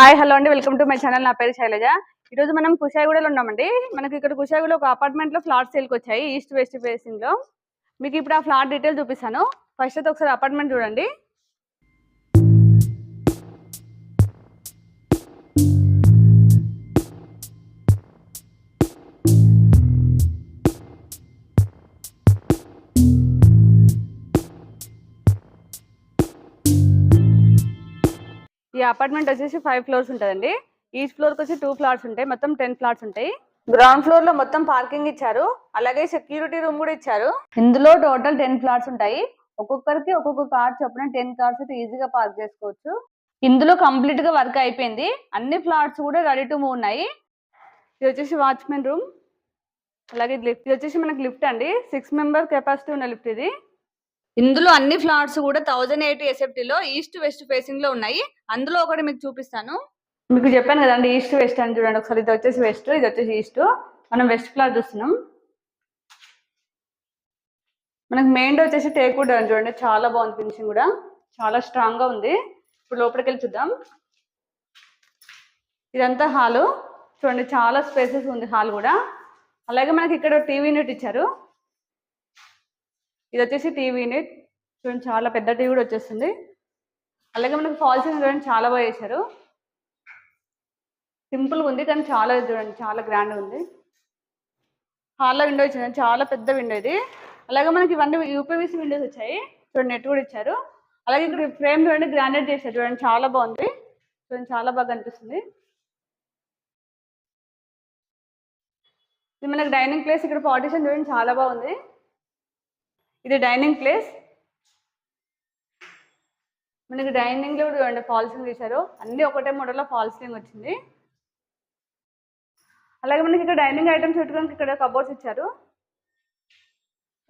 Hi hello అండి, welcome to my channel. నా పేరు శైలజ. ఈ రోజు మనం కుషాయిగూడలో ఉన్నామండి. మనకి ఇక్కడ కుషాయిగూడలో ఒక అపార్ట్మెంట్ లో ఫ్లాట్ సేల్కి వచ్చాయి, ఈస్ట్ వెస్ట్ ఫేసింగ్ లో. మీకు ఇప్పుడు ఆ ఫ్లాట్ డీటెయిల్ చూపిస్తాను. ఫస్ట్ అయితే ఒకసారి అపార్ట్మెంట్ చూడండి. ఈ అపార్ట్మెంట్ వచ్చేసి 5 ఫ్లోర్స్ ఉంటుందండి. ఈచ్ ఫ్లోర్ కి వచ్చి 2 ఫ్లాట్స్ ఉంటాయి. మొత్తం 10 ఫ్లాట్స్ ఉంటాయి. గ్రౌండ్ ఫ్లోర్ లో మొత్తం పార్కింగ్ ఇచ్చారు, అలాగే సెక్యూరిటీ రూమ్ కూడా ఇచ్చారు. ఇందులో టోటల్ 10 ఫ్లాట్స్ ఉంటాయి. ఒక్కొక్కరికి ఒక్కొక్క కార్ చొప్పున 10 కార్స్ అయితే ఈజీగా పార్క్ చేసుకోవచ్చు. ఇందులో కంప్లీట్ గా వర్క్ అయిపోయింది. అన్ని ఫ్లాట్స్ కూడా రెడీ టు మూవ్ ఉన్నాయి. ఇది వచ్చేసి వాచ్మెన్ రూమ్, అలాగే లిఫ్ట్. ఇది వచ్చేసి మనకి లిఫ్ట్ అండి, 6 మెంబర్ కెపాసిటీ ఉన్న లిఫ్ట్ ఇది. ఇందులో అన్ని ఫ్లాట్స్ కూడా 1080 ఎస్ఎఫ్టీ లో ఈస్ట్ వెస్ట్ ఫేసింగ్ లో ఉన్నాయి. అందులో ఒకటి మీకు చూపిస్తాను. మీకు చెప్పాను కదండి ఈస్ట్ వెస్ట్ అని, చూడండి ఒకసారి. ఇది వచ్చేసి వెస్ట్, ఇది వచ్చేసి ఈస్ట్. మనం వెస్ట్ ఫ్లాట్ చూస్తున్నాం. మనకి మెయిన్ డోర్ వచ్చేసి టేక్ వుడ్ అని, చూడండి చాలా బాగుంది. ఫినిషింగ్ కూడా చాలా స్ట్రాంగ్ గా ఉంది. ఇప్పుడు లోపలికి వెళ్ళి చూద్దాం. ఇదంతా హాలు, చూడండి చాలా స్పేసెస్ ఉంది హాల్ కూడా. అలాగే మనకి ఇక్కడ టీవీ యూనిట్ ఇచ్చారు. ఇది వచ్చేసి టీవీ యూనిట్, చూడండి చాలా పెద్ద టీవీ కూడా వచ్చేస్తుంది. అలాగే మనకి ఫాల్ సీలింగ్ చూడండి చాలా బాగా చేశారు. సింపుల్గా ఉంది కానీ చాలా, చూడండి చాలా గ్రాండ్ ఉంది. హాల్లో విండో ఇచ్చింది, చాలా పెద్ద విండో ఇది. అలాగే మనకి ఇవన్నీ యూపీవీసీ విండోస్ వచ్చాయి, చూడండి నెట్ కూడా ఇచ్చారు. అలాగే ఇక్కడ ఫ్రేమ్ చూడండి గ్రానైట్ చేశారు, చూడండి చాలా బాగుంది. చూడండి చాలా బాగా అనిపిస్తుంది. ఇది మనకి డైనింగ్ ప్లేస్. ఇక్కడ పార్టిషన్ చూడండి చాలా బాగుంది. ఇది డైనింగ్ ప్లేస్. మనకి డైనింగ్ లో చూడండి ఫాల్ సీలింగ్ చేశారు, అన్ని ఒకటే మోడల్లో ఫాల్ సీలింగ్ వచ్చింది. అలాగే మనకి ఇక్కడ డైనింగ్ ఐటమ్స్ పెట్టుకోవడానికి ఇక్కడ కబోర్డ్స్ ఇచ్చారు.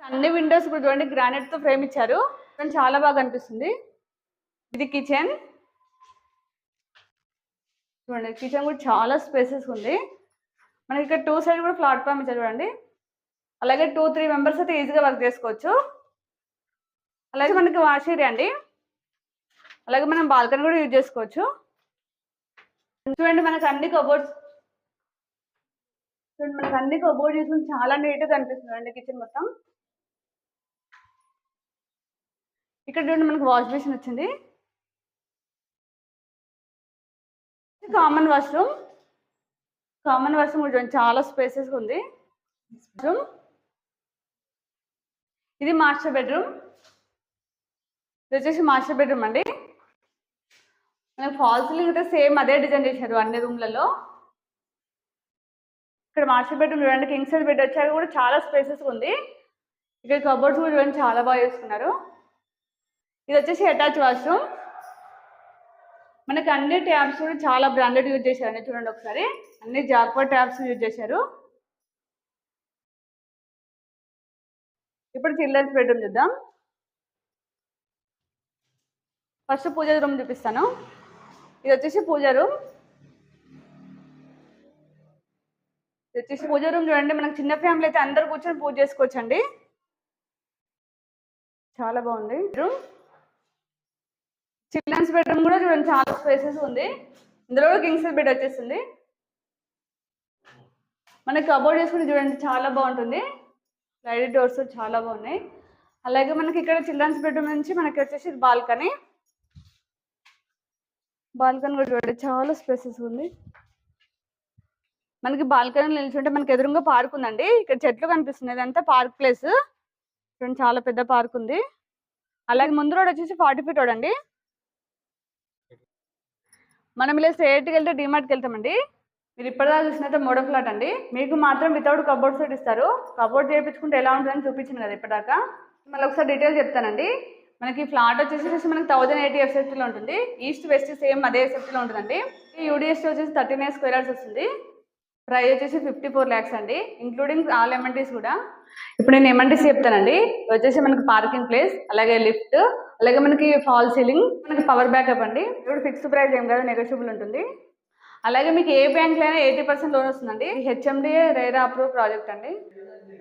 అన్ని విండోస్ కూడా చూడండి గ్రానైట్ తో ఫ్రేమ్ ఇచ్చారు, చాలా బాగా అనిపిస్తుంది. ఇది కిచెన్, చూడండి కిచెన్ కూడా చాలా స్పేసెస్ ఉంది. మనకి ఇక్కడ 2 సైడ్ కూడా ప్లాట్ఫామ్ ఇచ్చారు చూడండి. అలాగే 2-3 మెంబర్స్ అయితే ఈజీగా వర్క్ చేసుకోవచ్చు. అలాగే మనకి వాష్ ఏరియా అండి. అలాగే మనం బాల్కనీ కూడా యూజ్ చేసుకోవచ్చు. చూడండి మనకి అన్ని కబోర్డ్స్, చూడండి మనకి అన్ని కబోర్డ్ చూసుకుని చాలా నీట్ గా అనిపిస్తుంది అండి కిచెన్ మొత్తం. ఇక్కడ చూడండి మనకి వాష్ బేసిన్ వచ్చింది. కామన్ వాష్రూమ్, కామన్ వాష్రూమ్ కూడా చూడండి చాలా స్పేసెస్ ఉంది. ఇది మాస్టర్ బెడ్రూమ్. ఇది వచ్చేసి మాస్టర్ బెడ్రూమ్ అండి. మనకి ఫాల్ సీలింగ్ అయితే సేమ్ అదే డిజైన్ చేశారు అన్ని రూమ్లలో. ఇక్కడ మాస్టర్ బెడ్రూమ్ చూడండి, కింగ్ సైజ్ బెడ్ వచ్చాక కూడా చాలా స్పేసెస్ ఉంది. ఇక్కడ కబోర్డ్స్ కూడా చూడండి చాలా బాగా చేసుకున్నారు. ఇది వచ్చేసి అటాచ్ వాష్రూమ్. మనకి అన్ని ట్యాబ్స్ కూడా చాలా బ్రాండెడ్ యూజ్ చేశారండి, చూడండి ఒకసారి. అన్ని జాక్పా ట్యాబ్స్ యూజ్ చేశారు. ఇప్పుడు చిల్డ్రన్స్ బెడ్రూమ్ చూద్దాం. ఫస్ట్ పూజ రూమ్ చూపిస్తాను. ఇది వచ్చేసి పూజ రూమ్. ఇది వచ్చేసి పూజ రూమ్ చూడండి, మనకి చిన్న ఫ్యామిలీ అయితే అందరు కూర్చొని పూజ చేసుకోవచ్చు అండి, చాలా బాగుంది. రూమ్ చిల్డ్రన్స్ బెడ్రూమ్ కూడా చూడండి చాలా స్పేసెస్ ఉంది. ఇందులో కింగ్ సైజ్ బెడ్ వచ్చేస్తుంది. మనకి కబోర్డ్ చేసుకుని చూడండి చాలా బాగుంటుంది. లైట్ డోర్స్ చాలా బాగున్నాయి. అలాగే మనకి ఇక్కడ చిల్డ్రన్స్ బెడ్రూమ్ నుంచి మనకి వచ్చేసి బాల్కనీ. బాల్కనీ కూడా చూడండి చాలా స్పేసెస్ ఉంది. మనకి బాల్కనీ నిల్చుంటే మనకి ఎదురుగా పార్క్ ఉందండి. ఇక్కడ చెట్లు కనిపిస్తున్నాయి, ఇదంతా పార్క్ ప్లేస్. చూడండి చాలా పెద్ద పార్క్ ఉంది. అలాగే ముందు రోడ్ వచ్చేసి 40 ఫీట్ రోడ్ అండి. మనం ఇలా స్ట్రైట్కి వెళ్తే డిమార్ట్కి వెళ్తామండి. మీరు ఇప్పటిదాకా చూసినైతే మోడల్ ఫ్లాట్ అండి. మీకు మాత్రం వితౌట్ కబోర్డ్ సెట్ ఇస్తారు. కబోర్డ్ చేయించుకుంటే ఎలా ఉంటుందని చూపించింది కదా ఇప్పటిదాకా. మళ్ళీ ఒకసారి డీటెయిల్ చెప్తానండి. మనకి ఫ్లాట్ వచ్చేసి మనకి 1080 ఎస్ఎఫ్టీలో ఉంటుంది. ఈస్ట్ వెస్ట్ సేమ్ అదే ఎస్ఎఫ్టీలో ఉంటుందండి. ఈ యూడిఎస్ వచ్చేసి 39 స్క్వేర్ యార్డ్స్ వస్తుంది. ప్రైస్ వచ్చేసి 54 lakhs అండి, ఇంక్లూడింగ్ ఆల్ ఎమ్ఎన్టీస్ కూడా. ఇప్పుడు నేను ఎమ్ఎన్టీస్ చెప్తానండి. వచ్చేసి మనకి పార్కింగ్ ప్లేస్, అలాగే లిఫ్ట్, అలాగే మనకి ఫాల్ సీలింగ్, మనకి పవర్ బ్యాకప్ అండి. ఇప్పుడు ఫిక్స్డ్ ప్రైస్ ఏం కాదు, నెగోషియబుల్ ఉంటుంది. అలాగే మీకు ఏ బ్యాంక్లో అయినా 80% లోన్ వస్తుందండి. హెచ్ఎండిఏ రేరా అప్రూవ్ ప్రాజెక్ట్ అండి.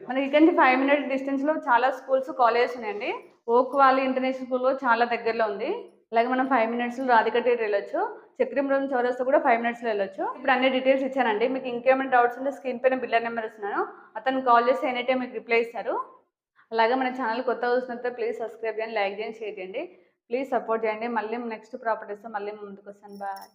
మనకి ఇక్కడ నుంచి 5 minute డిస్టెన్స్లో చాలా స్కూల్స్ కాలేజెస్ ఉన్నాయండి. ఓక్ వ్యాలీ ఇంటర్నేషనల్ స్కూల్ చాలా దగ్గరలో ఉంది. అలాగే మనం 5 minutes రాధిక థియేటర్ వెళ్ళొచ్చు. చక్రపురం చౌరస్తా కూడా 5 మినిట్స్లో వెళ్ళొచ్చు. ఇప్పుడు అన్ని డీటెయిల్స్ ఇచ్చానండి. మీకు ఇంకేమైనా డౌట్స్ ఉంటే స్క్రీన్ పైన బిల్లర్ నెంబర్ ఇస్తున్నాను, అతను కాల్ చేస్తే ఎనీ టైం మీకు రిప్లై ఇస్తారు. అలాగే మన ఛానల్ కొత్తగా చూసినట్లయితే ప్లీజ్ సబ్స్క్రైబ్ చేయండి, లైక్ చేయండి, షేర్ చేయండి. ప్లీజ్ సపోర్ట్ చేయండి. మళ్ళీ నెక్స్ట్ ప్రాపర్టీస్తో మళ్ళీ ముందుకు వస్తాను. బాయ్.